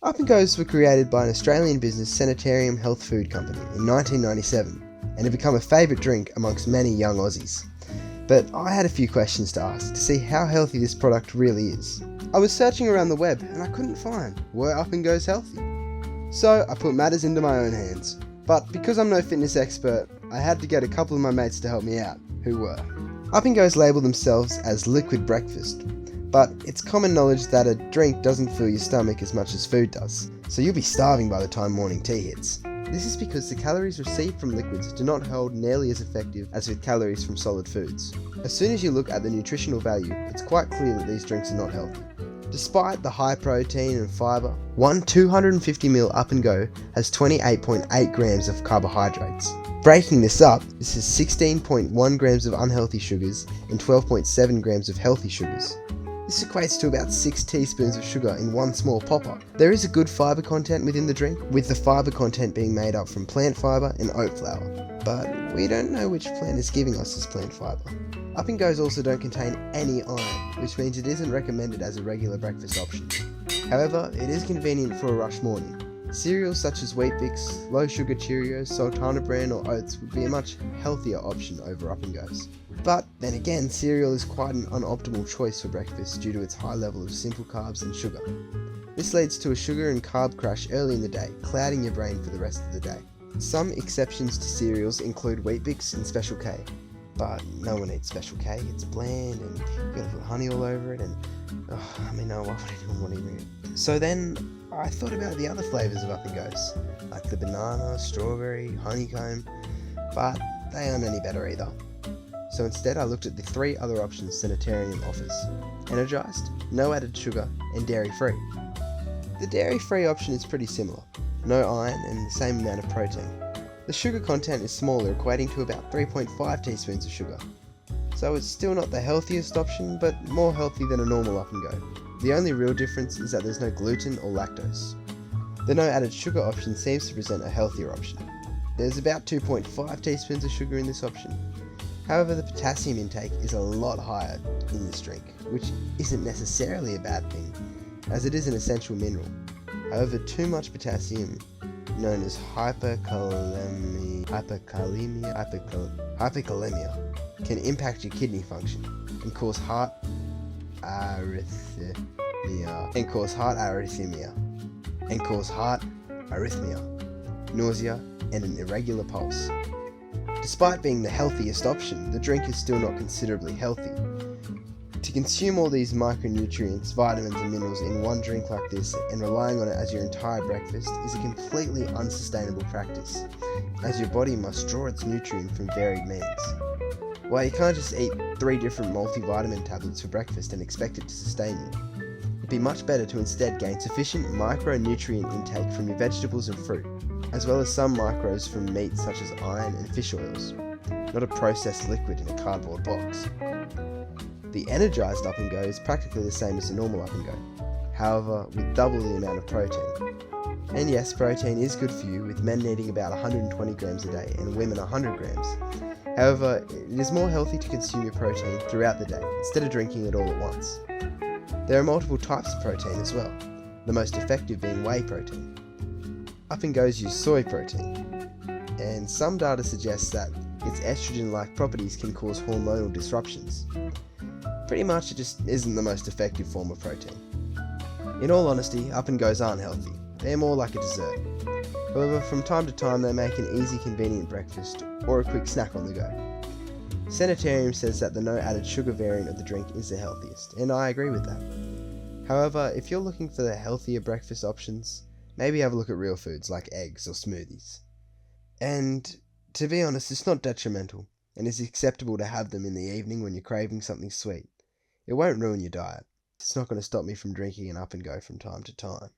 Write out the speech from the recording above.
Up and Gos were created by an Australian business, Sanitarium Health Food Company, in 1997, and have become a favourite drink amongst many young Aussies. But I had a few questions to ask to see how healthy this product really is. I was searching around the web and I couldn't find, were Up and Gos healthy? So I put matters into my own hands. But because I'm no fitness expert, I had to get a couple of my mates to help me out, who were. Up and Gos label themselves as liquid breakfast, but it's common knowledge that a drink doesn't fill your stomach as much as food does, so you'll be starving by the time morning tea hits. This is because the calories received from liquids do not hold nearly as effective as with calories from solid foods. As soon as you look at the nutritional value, it's quite clear that these drinks are not healthy. Despite the high protein and fibre, one 250ml Up and Go has 28.8 grams of carbohydrates. Breaking this up, this is 16.1 grams of unhealthy sugars and 12.7 grams of healthy sugars. This equates to about 6 teaspoons of sugar in one small popper. There is a good fibre content within the drink, with the fibre content being made up from plant fibre and oat flour. But we don't know which plant is giving us this plant fibre. Up and Gos also don't contain any iron, which means it isn't recommended as a regular breakfast option. However, it is convenient for a rush morning. Cereals such as Weet-Bix, low sugar Cheerios, Sultana bran or oats would be a much healthier option over Up and Gos. But then again, cereal is quite an unoptimal choice for breakfast due to its high level of simple carbs and sugar. This leads to a sugar and carb crash early in the day, clouding your brain for the rest of the day. Some exceptions to cereals include Weet-Bix and Special K, but no one eats Special K. It's bland and you gotta put honey all over it, and why would anyone want to eat it? So then I thought about the other flavours of Up and Gos, like the banana, strawberry, honeycomb, but they aren't any better either. So instead I looked at the 3 other options Sanitarium offers: energised, no added sugar, and dairy-free. The dairy-free option is pretty similar, no iron and the same amount of protein. The sugar content is smaller, equating to about 3.5 teaspoons of sugar. So it's still not the healthiest option, but more healthy than a normal Up and Go. The only real difference is that there's no gluten or lactose. The no added sugar option seems to present a healthier option. There's about 2.5 teaspoons of sugar in this option. However, the potassium intake is a lot higher in this drink, which isn't necessarily a bad thing, as it is an essential mineral. However, too much potassium, known as hyperkalemia, can impact your kidney function and cause heart arrhythmia, nausea, and an irregular pulse. Despite being the healthiest option, the drink is still not considerably healthy. To consume all these micronutrients, vitamins and minerals in one drink like this and relying on it as your entire breakfast is a completely unsustainable practice, as your body must draw its nutrient from varied means. Well, you can't just eat 3 different multivitamin tablets for breakfast and expect it to sustain you. It'd be much better to instead gain sufficient micronutrient intake from your vegetables and fruit, as well as some micros from meats such as iron and fish oils, not a processed liquid in a cardboard box. The energised Up and Go is practically the same as the normal Up and Go, however with double the amount of protein. And yes, protein is good for you, with men needing about 120 grams a day and women 100 grams. However, it is more healthy to consume your protein throughout the day instead of drinking it all at once. There are multiple types of protein as well, the most effective being whey protein. Up and Gos use soy protein, and some data suggests that its estrogen-like properties can cause hormonal disruptions. Pretty much it just isn't the most effective form of protein. In all honesty, Up and Gos aren't healthy, they're more like a dessert. However, from time to time they make an easy, convenient breakfast or a quick snack on the go. Sanitarium says that the no added sugar variant of the drink is the healthiest, and I agree with that. However, if you're looking for the healthier breakfast options, maybe have a look at real foods like eggs or smoothies. And to be honest, it's not detrimental, and it's acceptable to have them in the evening when you're craving something sweet. It won't ruin your diet. It's not going to stop me from drinking an Up and Go from time to time.